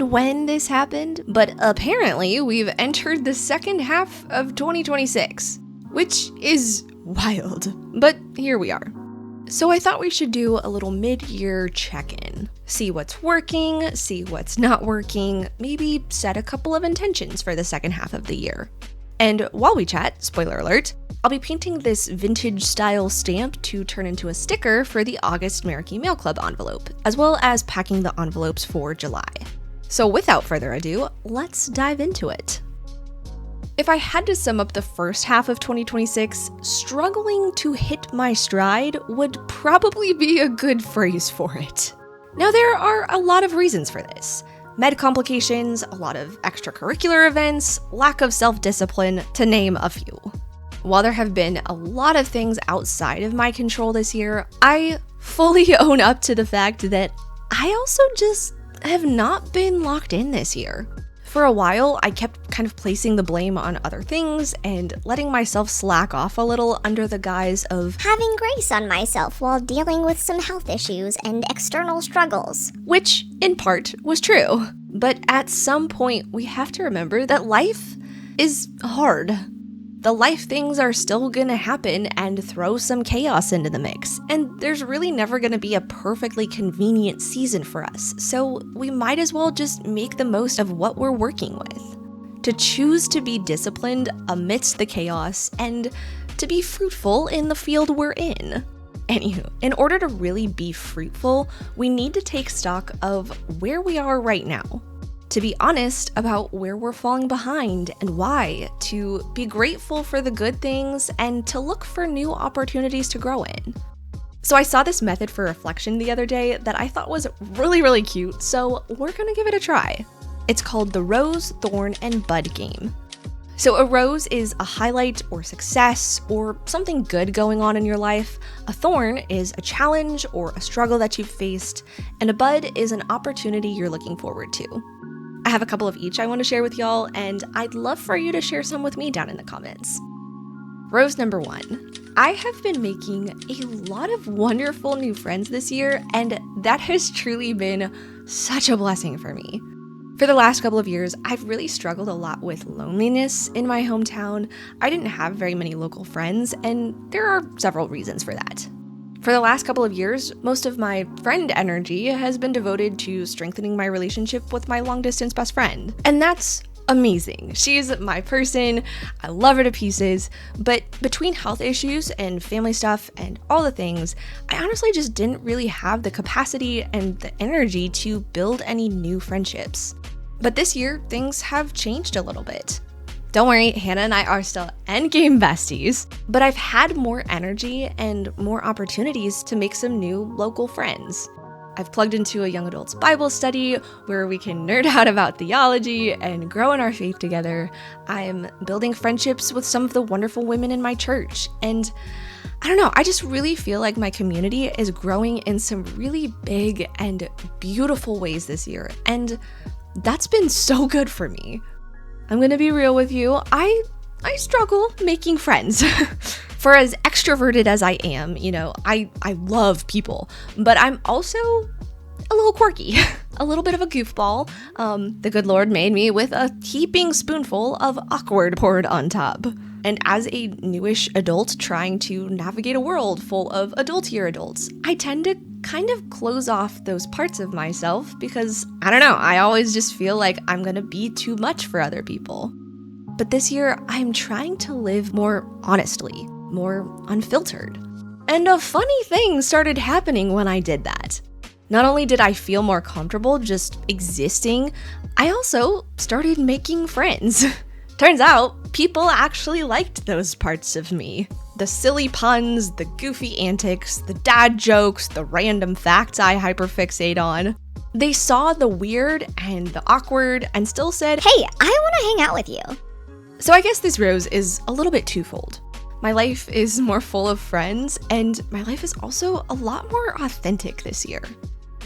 and when this happened, but apparently we've entered the second half of 2026, which is wild, but here we are. So I thought we should do a little mid-year check-in. See what's working, see what's not working, maybe set a couple of intentions for the second half of the year. And while we chat, spoiler alert, I'll be painting this vintage style stamp to turn into a sticker for the August Merricky Mail Club envelope, as well as packing the envelopes for July. So without further ado, let's dive into it. If I had to sum up the first half of 2026, struggling to hit my stride would probably be a good phrase for it. Now, there are a lot of reasons for this. Med complications, a lot of extracurricular events, lack of self-discipline, to name a few. While there have been a lot of things outside of my control this year, I fully own up to the fact that I also just have not been locked in this year. For a while, I kept kind of placing the blame on other things and letting myself slack off a little under the guise of having grace on myself while dealing with some health issues and external struggles. Which, in part, was true. But at some point, we have to remember that life is hard. The life things are still gonna happen and throw some chaos into the mix, and there's really never gonna be a perfectly convenient season for us, so we might as well just make the most of what we're working with. To choose to be disciplined amidst the chaos, and to be fruitful in the field we're in. Anywho, in order to really be fruitful, we need to take stock of where we are right now. To be honest about where we're falling behind and why, to be grateful for the good things, and to look for new opportunities to grow in. So I saw this method for reflection the other day that I thought was really cute, so we're gonna give it a try. It's called the Rose, Thorn, and Bud game. So a rose is a highlight or success or something good going on in your life. A thorn is a challenge or a struggle that you've faced, and a bud is an opportunity you're looking forward to. I have a couple of each I want to share with y'all, and I'd love for you to share some with me down in the comments. Rose number 1. I have been making a lot of wonderful new friends this year, and that has truly been such a blessing for me. For the last couple of years, I've really struggled a lot with loneliness in my hometown. I didn't have very many local friends, and there are several reasons for that. For the last couple of years, most of my friend energy has been devoted to strengthening my relationship with my long-distance best friend. And that's amazing. She's my person, I love her to pieces, but between health issues and family stuff and all the things, I honestly just didn't really have the capacity and the energy to build any new friendships. But this year, things have changed a little bit. Don't worry, Hannah and I are still endgame besties, but I've had more energy and more opportunities to make some new local friends. I've plugged into a young adults Bible study where we can nerd out about theology and grow in our faith together. I'm building friendships with some of the wonderful women in my church, and I don't know, I just really feel like my community is growing in some really big and beautiful ways this year, and that's been so good for me. I'm gonna be real with you, I struggle making friends. For as extroverted as I am, I love people, but I'm also a little quirky, a little bit of a goofball. The good Lord made me with a heaping spoonful of awkward poured on top. And as a newish adult trying to navigate a world full of adultier adults, I tend to kind of close off those parts of myself because, I don't know, I always just feel like I'm gonna be too much for other people. But this year, I'm trying to live more honestly, more unfiltered. And a funny thing started happening when I did that. Not only did I feel more comfortable just existing, I also started making friends. Turns out, people actually liked those parts of me. The silly puns, the goofy antics, the dad jokes, the random facts I hyperfixate on. They saw the weird and the awkward and still said, "Hey, I want to hang out with you." So I guess this rose is a little bit twofold. My life is more full of friends, and my life is also a lot more authentic this year.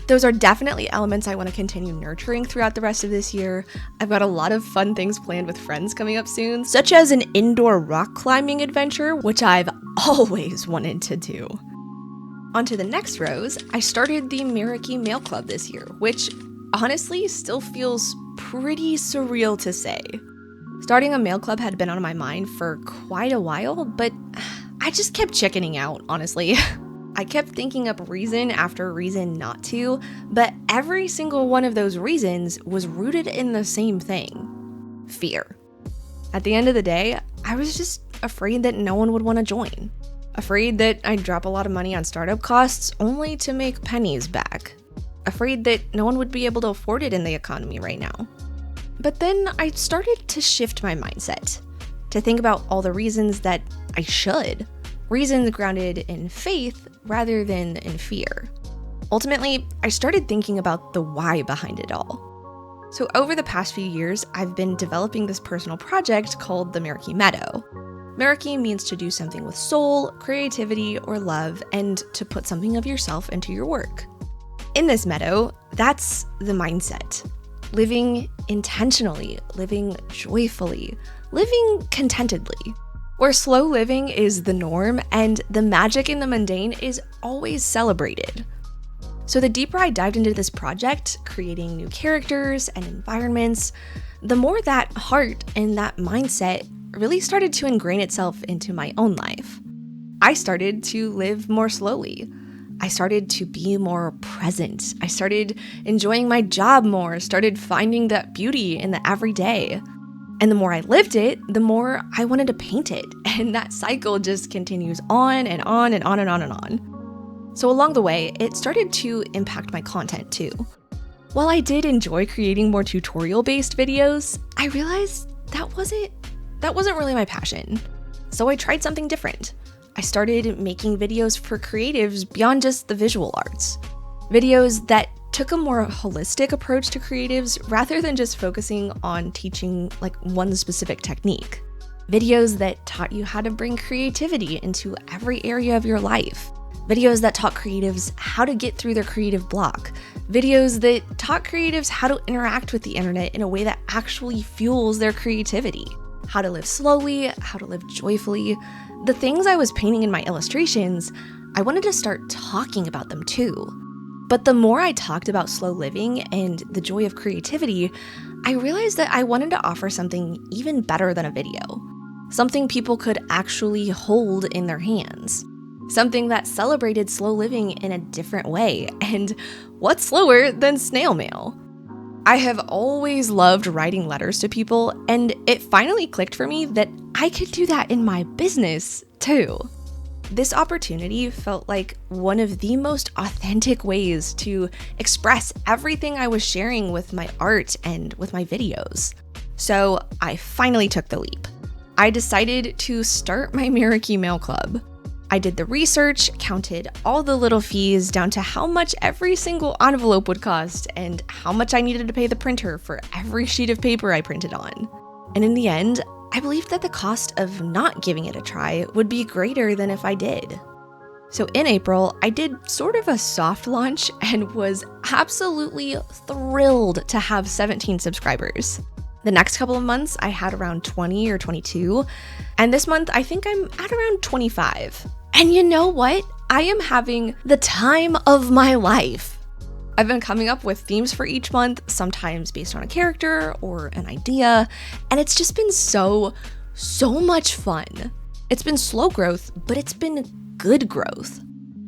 Those are definitely elements I want to continue nurturing throughout the rest of this year. I've got a lot of fun things planned with friends coming up soon, such as an indoor rock climbing adventure, which I've always wanted to do. On to the next rose, I started the Merricky Mail Club this year, which honestly still feels pretty surreal to say. Starting a mail club had been on my mind for quite a while, but I just kept chickening out, honestly. I kept thinking up reason after reason not to, but every single one of those reasons was rooted in the same thing: fear. At the end of the day, I was just afraid that no one would want to join. Afraid that I'd drop a lot of money on startup costs only to make pennies back. Afraid that no one would be able to afford it in the economy right now. But then I started to shift my mindset, to think about all the reasons that I should. Reasons grounded in faith rather than in fear. Ultimately, I started thinking about the why behind it all. So over the past few years, I've been developing this personal project called the Meraki Meadow. Meraki means to do something with soul, creativity, or love, and to put something of yourself into your work. In this meadow, that's the mindset. Living intentionally, living joyfully, living contentedly. Where slow living is the norm and the magic in the mundane is always celebrated. So the deeper I dived into this project, creating new characters and environments, the more that heart and that mindset really started to ingrain itself into my own life. I started to live more slowly. I started to be more present. I started enjoying my job more, started finding that beauty in the everyday. And the more I lived it, the more I wanted to paint it. And that cycle just continues on and on and on and on and on. So along the way, it started to impact my content too. While I did enjoy creating more tutorial-based videos, I realized that wasn't really my passion. So I tried something different. I started making videos for creatives beyond just the visual arts. Videos that took a more holistic approach to creatives rather than just focusing on teaching like one specific technique. Videos that taught you how to bring creativity into every area of your life. Videos that taught creatives how to get through their creative block. Videos that taught creatives how to interact with the internet in a way that actually fuels their creativity. How to live slowly, how to live joyfully. The things I was painting in my illustrations, I wanted to start talking about them too. But the more I talked about slow living and the joy of creativity, I realized that I wanted to offer something even better than a video. Something people could actually hold in their hands. Something that celebrated slow living in a different way. And what's slower than snail mail? I have always loved writing letters to people, and it finally clicked for me that I could do that in my business too. This opportunity felt like one of the most authentic ways to express everything I was sharing with my art and with my videos. So I finally took the leap. I decided to start my Meraki Mail Club. I did the research, counted all the little fees down to how much every single envelope would cost and how much I needed to pay the printer for every sheet of paper I printed on. And in the end, I believed that the cost of not giving it a try would be greater than if I did. So in April, I did sort of a soft launch and was absolutely thrilled to have 17 subscribers. The next couple of months, I had around 20 or 22, and this month, I think I'm at around 25. And you know what? I am having the time of my life. I've been coming up with themes for each month, sometimes based on a character or an idea, and it's just been so much fun. It's been slow growth, but it's been good growth.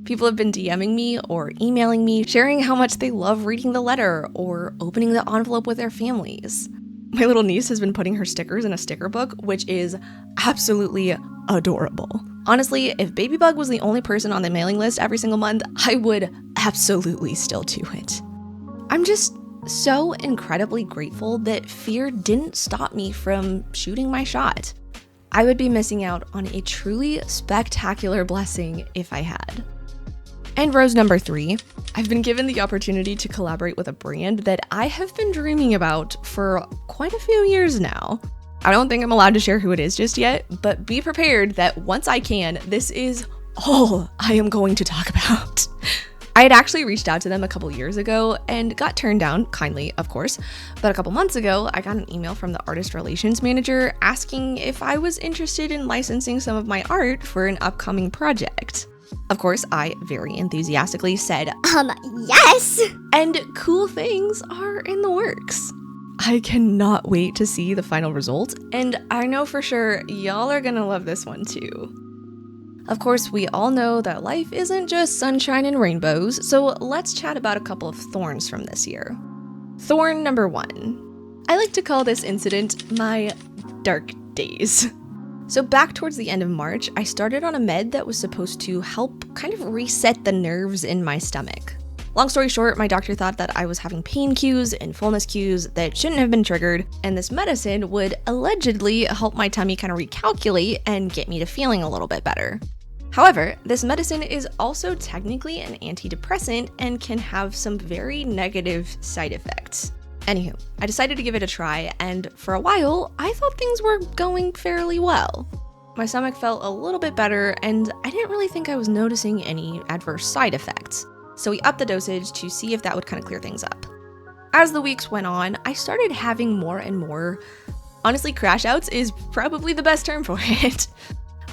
People have been DMing me or emailing me, sharing how much they love reading the letter or opening the envelope with their families. My little niece has been putting her stickers in a sticker book, which is absolutely adorable. Honestly, if Babybug was the only person on the mailing list every single month, I would absolutely still do it. I'm just so incredibly grateful that fear didn't stop me from shooting my shot. I would be missing out on a truly spectacular blessing if I had. And rose number 3, I've been given the opportunity to collaborate with a brand that I have been dreaming about for quite a few years now. I don't think I'm allowed to share who it is just yet, but be prepared that once I can, this is all I am going to talk about. I had actually reached out to them a couple years ago and got turned down, kindly, of course. But a couple months ago, I got an email from the artist relations manager asking if I was interested in licensing some of my art for an upcoming project. Of course, I very enthusiastically said, yes! And cool things are in the works. I cannot wait to see the final result, and I know for sure y'all are gonna love this one too. Of course, we all know that life isn't just sunshine and rainbows, so let's chat about a couple of thorns from this year. Thorn number 1. I like to call this incident my dark days. So back towards the end of March, I started on a med that was supposed to help kind of reset the nerves in my stomach. Long story short, my doctor thought that I was having pain cues and fullness cues that shouldn't have been triggered, and this medicine would allegedly help my tummy kind of recalculate and get me to feeling a little bit better. However, this medicine is also technically an antidepressant and can have some very negative side effects. Anywho, I decided to give it a try, and for a while, I thought things were going fairly well. My stomach felt a little bit better, and I didn't really think I was noticing any adverse side effects. So we upped the dosage to see if that would kind of clear things up. As the weeks went on, I started having more and more, honestly, crash outs is probably the best term for it.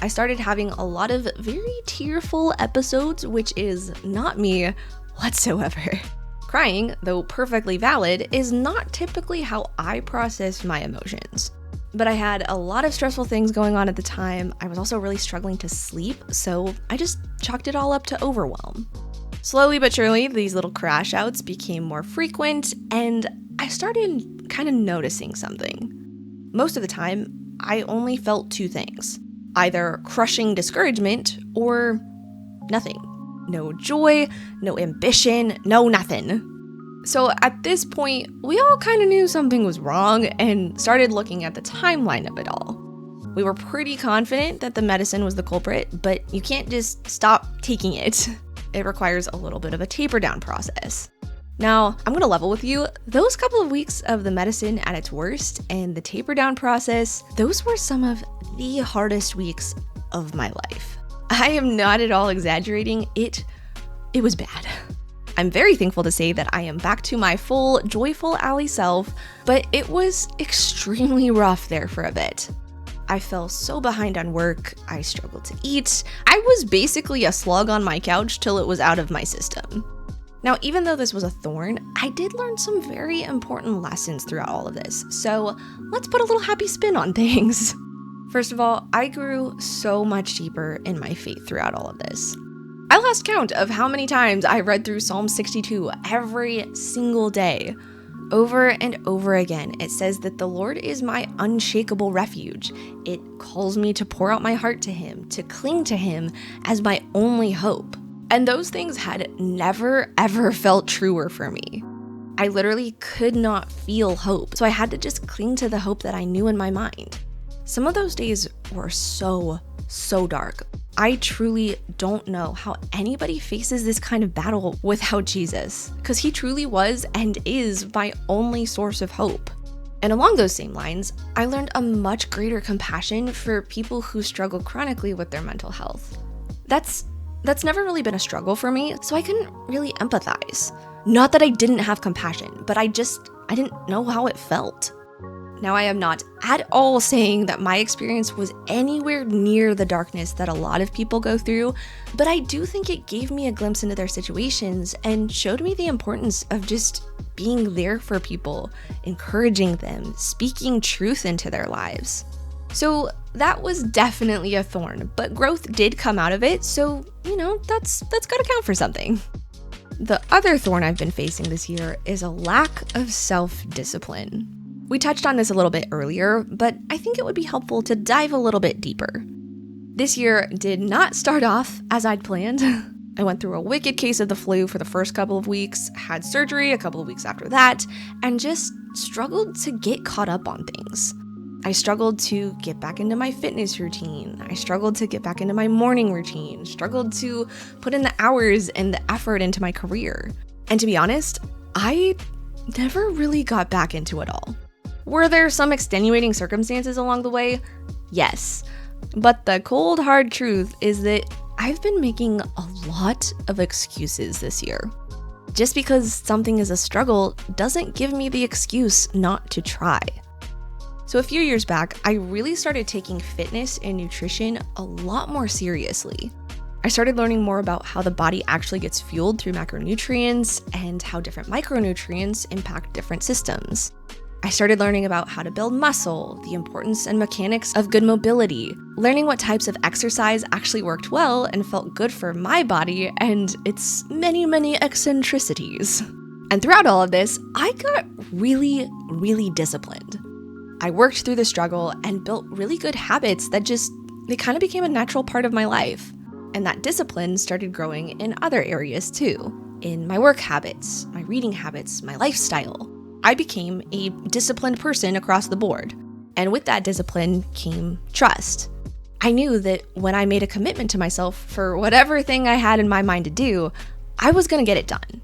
I started having a lot of very tearful episodes, which is not me whatsoever. Crying, though perfectly valid, is not typically how I process my emotions. But I had a lot of stressful things going on at the time. I was also really struggling to sleep, so I just chalked it all up to overwhelm. Slowly but surely, these little crash outs became more frequent, and I started kind of noticing something. Most of the time, I only felt 2 things. Either crushing discouragement or nothing. No joy, no ambition, no nothing. So at this point, we all kind of knew something was wrong and started looking at the timeline of it all. We were pretty confident that the medicine was the culprit, but you can't just stop taking it. It requires a little bit of a taper down process. Now, I'm gonna level with you, those couple of weeks of the medicine at its worst and the taper down process, those were some of the hardest weeks of my life. I am not at all exaggerating, it was bad. I'm very thankful to say that I am back to my full, joyful Allie self, but it was extremely rough there for a bit. I fell so behind on work, I struggled to eat. I was basically a slug on my couch till it was out of my system. Now, even though this was a thorn, I did learn some very important lessons throughout all of this, so let's put a little happy spin on things. First of all, I grew so much deeper in my faith throughout all of this. I lost count of how many times I read through Psalm 62 every single day. Over and over again, it says that the Lord is my unshakable refuge. It calls me to pour out my heart to Him, to cling to Him as my only hope. And those things had never, ever felt truer for me. I literally could not feel hope, so I had to just cling to the hope that I knew in my mind. Some of those days were so dark. I truly don't know how anybody faces this kind of battle without Jesus, because He truly was and is my only source of hope. And along those same lines, I learned a much greater compassion for people who struggle chronically with their mental health. That's never really been a struggle for me, so I couldn't really empathize. Not that I didn't have compassion, but I didn't know how it felt. Now, I am not at all saying that my experience was anywhere near the darkness that a lot of people go through, but I do think it gave me a glimpse into their situations and showed me the importance of just being there for people, encouraging them, speaking truth into their lives. So that was definitely a thorn, but growth did come out of it, so, that's gotta count for something. The other thorn I've been facing this year is a lack of self-discipline. We touched on this a little bit earlier, but I think it would be helpful to dive a little bit deeper. This year did not start off as I'd planned. I went through a wicked case of the flu for the first couple of weeks, had surgery a couple of weeks after that, and just struggled to get caught up on things. I struggled to get back into my fitness routine. I struggled to get back into my morning routine, struggled to put in the hours and the effort into my career. And to be honest, I never really got back into it all. Were there some extenuating circumstances along the way? Yes. But the cold, hard truth is that I've been making a lot of excuses this year. Just because something is a struggle doesn't give me the excuse not to try. So a few years back, I really started taking fitness and nutrition a lot more seriously. I started learning more about how the body actually gets fueled through macronutrients and how different micronutrients impact different systems. I started learning about how to build muscle, the importance and mechanics of good mobility, learning what types of exercise actually worked well and felt good for my body and its many, many eccentricities. And throughout all of this, I got really, really disciplined. I worked through the struggle and built really good habits that they kind of became a natural part of my life. And that discipline started growing in other areas too, in my work habits, my reading habits, my lifestyle. I became a disciplined person across the board. And with that discipline came trust. I knew that when I made a commitment to myself for whatever thing I had in my mind to do, I was going to get it done.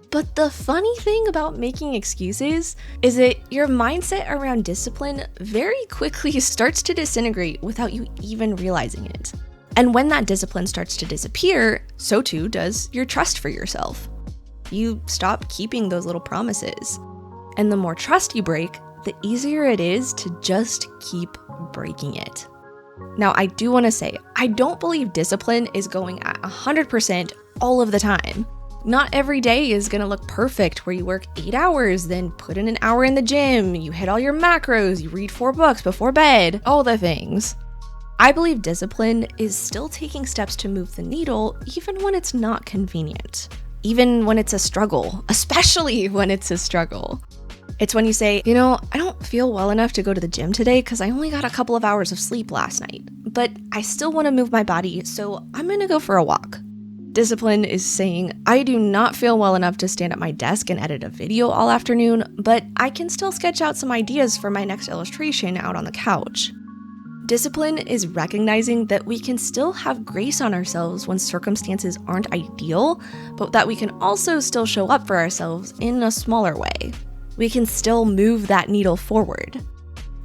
But the funny thing about making excuses is that your mindset around discipline very quickly starts to disintegrate without you even realizing it. And when that discipline starts to disappear, so too does your trust for yourself. You stop keeping those little promises. And the more trust you break, the easier it is to just keep breaking it. Now, I do want to say, I don't believe discipline is going at 100% all of the time. Not every day is going to look perfect where you work 8 hours, then put in an hour in the gym, you hit all your macros, you read 4 books before bed, all the things. I believe discipline is still taking steps to move the needle even when it's not convenient. Even when it's a struggle, especially when it's a struggle. It's when you say, I don't feel well enough to go to the gym today because I only got a couple of hours of sleep last night, but I still want to move my body, so I'm going to go for a walk. Discipline is saying, I do not feel well enough to stand at my desk and edit a video all afternoon, but I can still sketch out some ideas for my next illustration out on the couch. Discipline is recognizing that we can still have grace on ourselves when circumstances aren't ideal, but that we can also still show up for ourselves in a smaller way. We can still move that needle forward.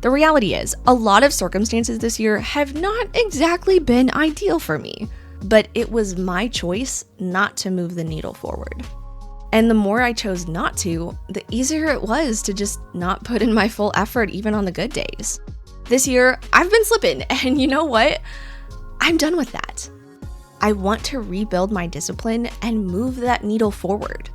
The reality is, a lot of circumstances this year have not exactly been ideal for me, but it was my choice not to move the needle forward. And the more I chose not to, the easier it was to just not put in my full effort even on the good days. This year, I've been slipping, and you know what? I'm done with that. I want to rebuild my discipline and move that needle forward.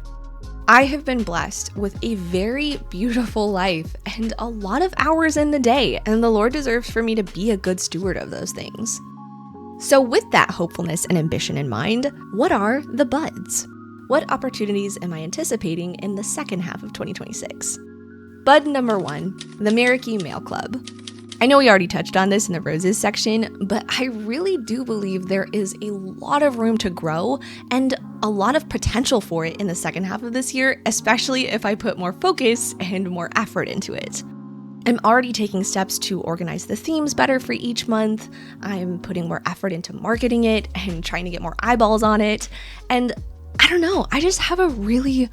I have been blessed with a very beautiful life and a lot of hours in the day, and the Lord deserves for me to be a good steward of those things. So with that hopefulness and ambition in mind, what are the buds? What opportunities am I anticipating in the second half of 2026? Bud number 1, the Marikey Mail Club. I know we already touched on this in the roses section, but I really do believe there is a lot of room to grow and a lot of potential for it in the second half of this year, especially if I put more focus and more effort into it. I'm already taking steps to organize the themes better for each month. I'm putting more effort into marketing it and trying to get more eyeballs on it. And I don't know, I just have a really,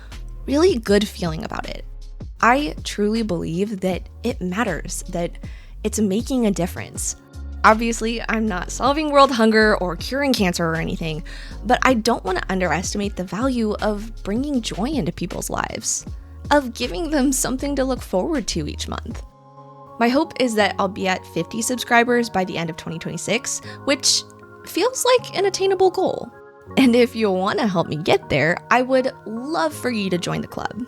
really good feeling about it. I truly believe that it matters, that it's making a difference. Obviously, I'm not solving world hunger or curing cancer or anything, but I don't want to underestimate the value of bringing joy into people's lives, of giving them something to look forward to each month. My hope is that I'll be at 50 subscribers by the end of 2026, which feels like an attainable goal. And if you want to help me get there, I would love for you to join the club.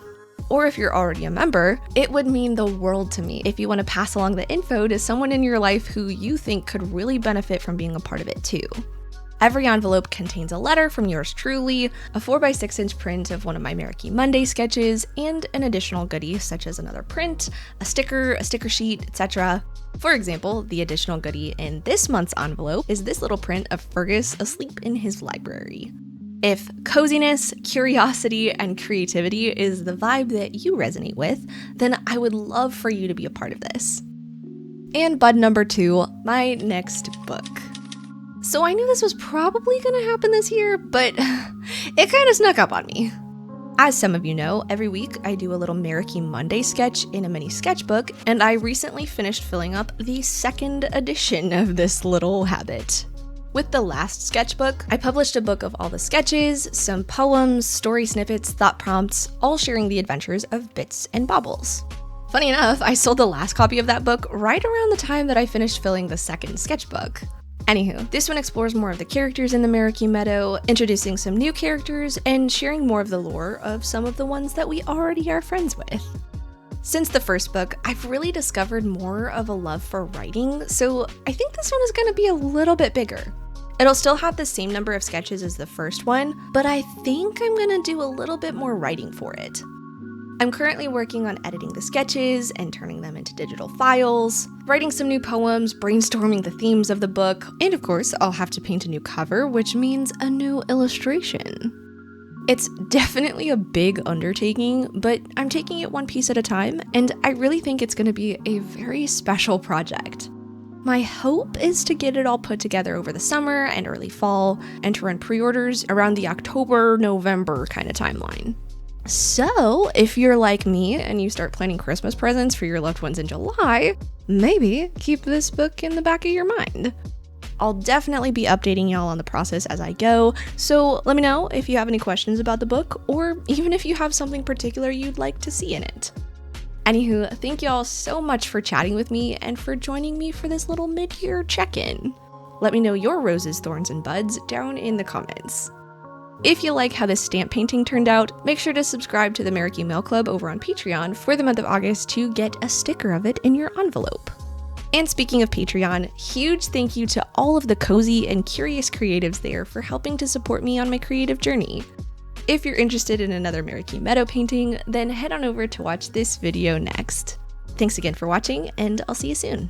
Or if you're already a member, it would mean the world to me if you want to pass along the info to someone in your life who you think could really benefit from being a part of it too. Every envelope contains a letter from yours truly, a 4x6-inch print of one of my Marikey Monday sketches, and an additional goodie such as another print, a sticker sheet, etc. For example, the additional goodie in this month's envelope is this little print of Fergus asleep in his library. If coziness, curiosity, and creativity is the vibe that you resonate with, then I would love for you to be a part of this. And bud number 2, my next book. So I knew this was probably going to happen this year, but it kind of snuck up on me. As some of you know, every week I do a little Marikey Monday sketch in a mini sketchbook, and I recently finished filling up the second edition of this little habit. With the last sketchbook, I published a book of all the sketches, some poems, story snippets, thought prompts, all sharing the adventures of Bits and Bobbles. Funny enough, I sold the last copy of that book right around the time that I finished filling the second sketchbook. Anywho, this one explores more of the characters in the Meraki Meadow, introducing some new characters, and sharing more of the lore of some of the ones that we already are friends with. Since the first book, I've really discovered more of a love for writing, so I think this one is going to be a little bit bigger. It'll still have the same number of sketches as the first one, but I think I'm going to do a little bit more writing for it. I'm currently working on editing the sketches and turning them into digital files, writing some new poems, brainstorming the themes of the book, and of course, I'll have to paint a new cover, which means a new illustration. It's definitely a big undertaking, but I'm taking it one piece at a time, and I really think it's going to be a very special project. My hope is to get it all put together over the summer and early fall, and to run pre-orders around the October-November kind of timeline. So, if you're like me and you start planning Christmas presents for your loved ones in July, maybe keep this book in the back of your mind. I'll definitely be updating y'all on the process as I go, so let me know if you have any questions about the book, or even if you have something particular you'd like to see in it. Anywho, thank y'all so much for chatting with me and for joining me for this little mid-year check-in. Let me know your roses, thorns, and buds down in the comments. If you like how this stamp painting turned out, make sure to subscribe to the Meraki Mail Club over on Patreon for the month of August to get a sticker of it in your envelope. And speaking of Patreon, huge thank you to all of the cozy and curious creatives there for helping to support me on my creative journey. If you're interested in another Meraki Meadow painting, then head on over to watch this video next. Thanks again for watching, and I'll see you soon.